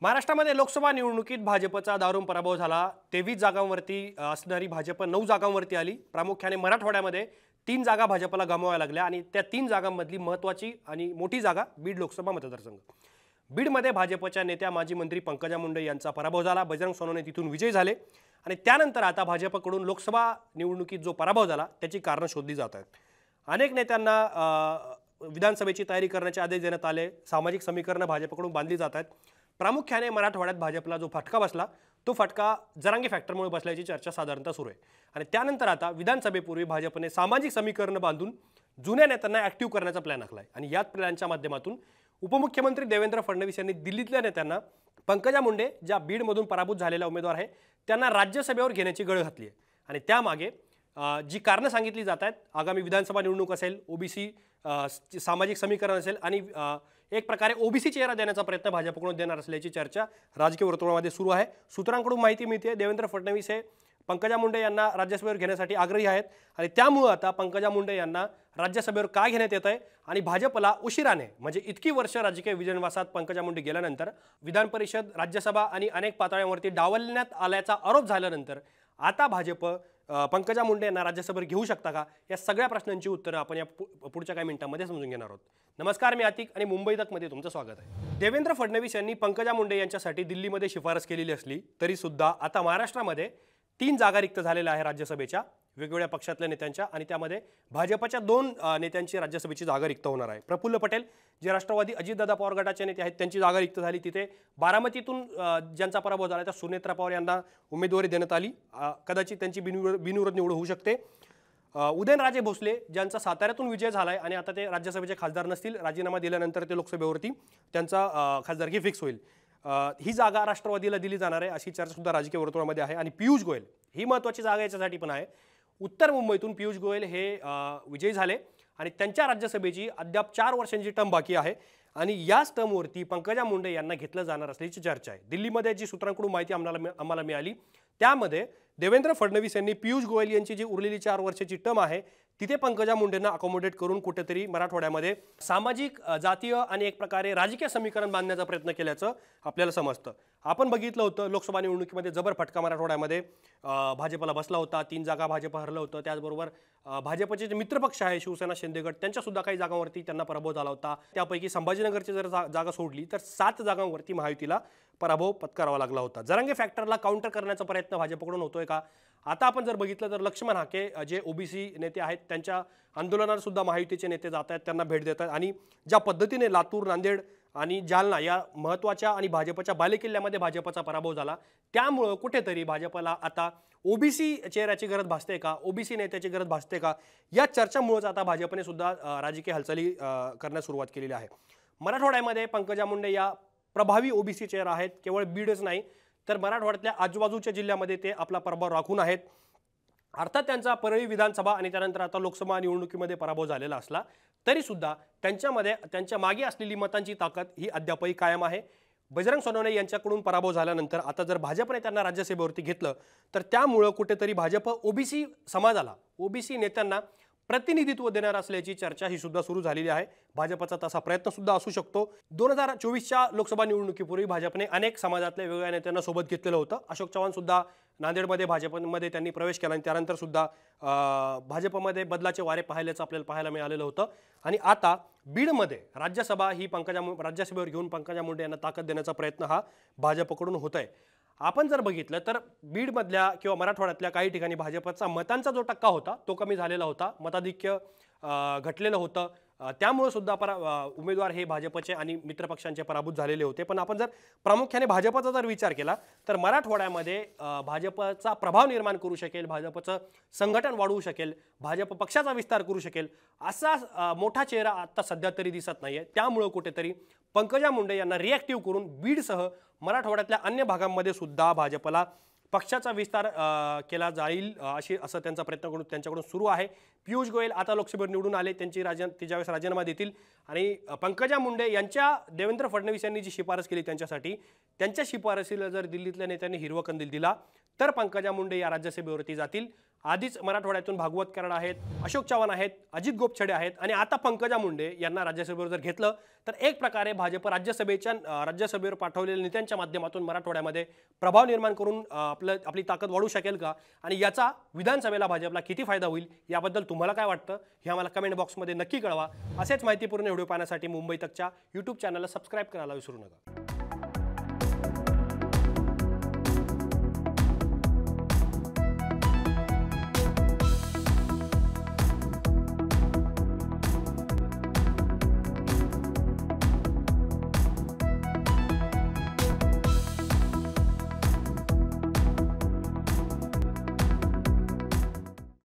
महाराष्ट्रामध्ये लोकसभा निवडणुकीत भाजपचा दारुण पराभव झाला। 23 जागांवरती असणारी भाजप 9 जागांवरती आली। प्रामुख्याने मराठवाड्यामध्ये 3 जागा भाजपला गमवाव्या लागल्या आणि त्या 3 जागांमधली महत्त्वाची आणि मोठी जागा बीड लोकसभा मतदारसंघ। बीडमध्ये भाजपच्या नेत्या माजी मंत्री पंकजा मुंडे यांचा पराभव झाला। बजरंग सोनवणे तिथून विजयी झाले आणि त्यानंतर आता भाजपकडून लोकसभा निवडणुकीत जो पराभव झाला त्याची कारणं शोधली जात आहेत। अनेक नेत्यांना विधानसभेची तयारी करण्याचे आदेश देण्यात आले। सामाजिक समीकरणं भाजपकडून बांधली जात आहेत। प्रामुख्याने मराठवाड्यात भाजपला जो फटका बसला तो फटका जरांगे फॅक्टरमुळे बसल्याची चर्चा साधारणतः सुरू आहे आणि त्यानंतर आता विधानसभेपूर्वी भाजपने सामाजिक समीकरणं बांधून जुन्या नेत्यांना ॲक्टिव्ह करण्याचा प्लॅन आखलाय आणि याच प्लॅनच्या माध्यमातून उपमुख्यमंत्री देवेंद्र फडणवीस यांनी दिल्लीतल्या नेत्यांना पंकजा मुंडे ज्या बीडमधून पराभूत झालेला उमेदवार आहे त्यांना राज्यसभेवर घेण्याची गळ घातली आहे आणि त्यामागे जी कारणं सांगितली जात आहेत, आगामी विधानसभा निवडणूक असेल, ओबीसी सामाजिक समीकरण असेल आणि एक प्रकारे ओबीसी चेहरा देण्याचा प्रयत्न भाजपकडून देणार असल्याची चर्चा राजकीय वर्तुळामध्ये सुरू आहे। सूत्रांकडून माहिती मिळते देवेंद्र फडणवीस हे पंकजा मुंडे यांना राज्यसभेवर घेण्यासाठी आग्रही आहेत आणि त्यामुळे आता पंकजा मुंडे यांना राज्यसभेवर का घेण्यात येत आहे आणि भाजपला उशिराने म्हणजे इतकी वर्ष राजकीय विजनवासात पंकजा मुंडे गेल्यानंतर विधान परिषद, राज्यसभा आणि अनेक पातळ्यांवरती डावलण्यात आल्याचा आरोप झाल्यानंतर आता भाजप पंकजा मुंडे यांना राज्यसभेवर घेऊ शकता का, या सगळ्या प्रश्नांची उत्तरं आपण या पुढच्या काही मिनिटांमध्ये समजून घेणार आहोत। नमस्कार, मी आतिक आणि मुंबई तकमध्ये तुमचं स्वागत आहे। देवेंद्र फडणवीस यांनी पंकजा मुंडे यांच्यासाठी दिल्लीमध्ये शिफारस केलेली असली तरी सुद्धा आता महाराष्ट्रामध्ये 3 जागा रिक्त झालेल्या आहे राज्यसभेच्या वेगवेगळ्या पक्षातल्या नेत्यांच्या आणि त्यामध्ये भाजपच्या 2 नेत्यांची राज्यसभेची जागा रिक्त होणार आहे। प्रफुल्ल पटेल जे राष्ट्रवादी अजितदादा पवार गटाचे नेते आहेत त्यांची जागा रिक्त झाली, तिथे बारामतीतून ज्यांचा पराभव झाला त्या सुनेत्रा पवार यांना उमेदवारी देण्यात आली। कदाचित त्यांची बिनविरोध निवड होऊ शकते। उदयनराजे भोसले ज्यांचा साताऱ्यातून विजय झालाय आणि आता ते राज्यसभेचे खासदार नसतील, राजीनामा दिल्यानंतर ते लोकसभेवरती त्यांचा खासदारकी फिक्स होईल। ही जागा राष्ट्रवादीला दिली जाणार आहे अशी चर्चा सुद्धा राजकीय वर्तुळामध्ये आहे आणि पियुष गोयल ही महत्त्वाची जागा याच्यासाठी पण आहे। उत्तर मुंबईतून पियुष गोयल हे विजयी झाले आणि त्यांच्या राज्यसभेची अद्याप 4 वर्षांची टर्म बाकी आहे आणि याच टर्मवरती पंकजा मुंडे यांना घेतलं जाणार असल्याची चर्चा आहे। दिल्लीमध्ये जी सूत्रांकडून माहिती आम्हाला मिळाली त्यामध्ये देवेंद्र फडणवीस यांनी पियुष गोयल यांची जी उरलेली 4 वर्षाची टर्म आहे तिथे पंकजा मुंडेंना अकोमोडेट करून कुठेतरी मराठवाड्यामध्ये सामाजिक, जातीय आणि एक प्रकारे राजकीय समीकरण बांधण्याचा प्रयत्न केल्याचं आपल्याला समजतं। आपण बघितलं होतं लोकसभा निवडणुकीमध्ये जबर फटका मराठवाड्यामध्ये भाजपला बसला होता। 3 जागा भाजप हरलं होतं। त्याचबरोबर भाजपचे जे मित्रपक्ष आहे शिवसेना, शिंदे गट त्यांच्या सुद्धा काही जागांवरती त्यांना पराभव झाला होता। त्यापैकी संभाजीनगरची जर जागा सोडली तर 7 जागांवरती महायुतीला पराभव पत्करावा लागला होता। जरांगे फॅक्टरला काउंटर करण्याचा प्रयत्न भाजपकडून होतोय का? आता आपण जर बघितलं तर लक्ष्मण हाके जे ओबीसी नेते आहेत त्यांच्या आंदोलनात सुद्धा महायुतीचे नेते जात आहेत, त्यांना भेट देत आहेत आणि ज्या पद्धतीने लातूर, नांदेड आणि जालना या महत्त्वाच्या आणि भाजपच्या बालेकिल्ल्यामध्ये भाजपचा पराभव झाला त्यामुळे कुठेतरी भाजपला आता ओबीसी चेहऱ्याची गरज भासते का, ओबीसी नेत्याची गरज भासते का, या चर्चामुळेच आता भाजपने सुद्धा राजकीय हालचाली करण्यास सुरुवात केलेली आहे। मराठवाड्यामध्ये पंकजा मुंडे या प्रभावी ओबीसी चेहरा आहेत। केवळ बीडच नाही तर मराठवाड्यातल्या आजूबाजूच्या जिल्ह्यामध्ये ते आपला प्रभाव राखून आहेत। अर्थात त्यांचा परळी विधानसभा आणि त्यानंतर आता लोकसभा निवडणुकीमध्ये पराभव झालेला असला तरी सुद्धा त्यांच्या मागे असलेली मतांची ताकद ही अद्यापही कायम आहे। बजरंग सोनवणे यांच्याकडून पराभव झाल्यानंतर आता जर भाजपने त्यांना राज्यसभेवरती घेतलं तर त्यामुळं कुठेतरी भाजप ओबीसी समाजाला, ओबीसी नेत्यांना प्रतिनिधित्व देणार असल्याची चर्चा ही सुद्धा सुरू झालेली आहे। भाजपचा तसा प्रयत्न सुद्धा असू शकतो। 2024च्या लोकसभा निवडणुकीपूर्वी भाजपने अनेक समाजातल्या वेगवेगळ्या नेत्यांना सोबत घेतलेलं होतं। अशोक चव्हाण सुद्धा नांदेडमध्ये भाजपमध्ये त्यांनी प्रवेश केला आणि त्यानंतर सुद्धा भाजपमध्ये बदलाचे वारे आपल्याला पाहायला मिळालेलं होतं आणि आता बीडमध्ये राज्यसभेवर घेऊन पंकजा मुंडे यांना ताकद देण्याचा प्रयत्न हा भाजपकडून होत आहे। आपण जर बघितलं तर बीडमधल्या किंवा मराठवाड्यातल्या काही ठिकाणी भाजपचा मतांचा जो टक्का होता तो कमी झालेला होता, मताधिक्य घटलेलं होतं, त्यामुळे सुद्धा उमेदवार हे भाजपचे आणि मित्रपक्षांचे पराभूत झालेले होते। पण आपण जर प्रामुख्याने भाजपचा जर विचार केला तर मराठवाड्यामध्ये भाजपचा प्रभाव निर्माण करू शकेल, भाजपचं संघटन वाढवू शकेल, भाजप पक्षाचा विस्तार करू शकेल असा मोठा चेहरा आता सध्या तरी दिसत नाहीये। त्यामुळे कुठेतरी पंकजा मुंडे यांना रिॲक्टिव्ह करून बीडसह मराठवाड्यातल्या अन्य भागांमध्ये सुद्धा भाजपला पक्षाचा विस्तार केला जाईल असं त्यांचा प्रयत्न त्यांच्याकडून सुरू आहे। पियुष गोयल आता लोकसभेवर निवडून आले, ते ज्यावेळेस राजीनामा देतील आणि पंकजा मुंडे यांच्या देवेंद्र फडणवीस यांनी जी शिफारस केली त्यांच्या शिफारसीला जर दिल्लीतल्या नेत्यांनी हिरवा कंदील दिला तर पंकजा मुंडे या राज्यसभेवरती जातील आधीच मराठवाड्यातून भागवत कराड आहेत, अशोक चव्हाण आहेत, अजित गोपछडे आहेत आणि आता पंकजा मुंडे यांना राज्यसभेवर जर घेतलं तर एक प्रकारे भाजप राज्यसभेवर पाठवलेल्या नेत्यांच्या माध्यमातून मराठवाड्यामध्ये प्रभाव निर्माण करून आपली ताकद वाढवू शकेल का आणि याचा विधानसभेला भाजपला किती फायदा होईल याबद्दल तुम्हाला काय वाटतं हे आम्हाला कमेंट बॉक्समध्ये नक्की कळवा। असेच माहितीपूर्ण व्हिडिओ पाहण्यासाठी मुंबई तकच्या YouTube चॅनलला सबस्क्राइब करायला विसरू नका।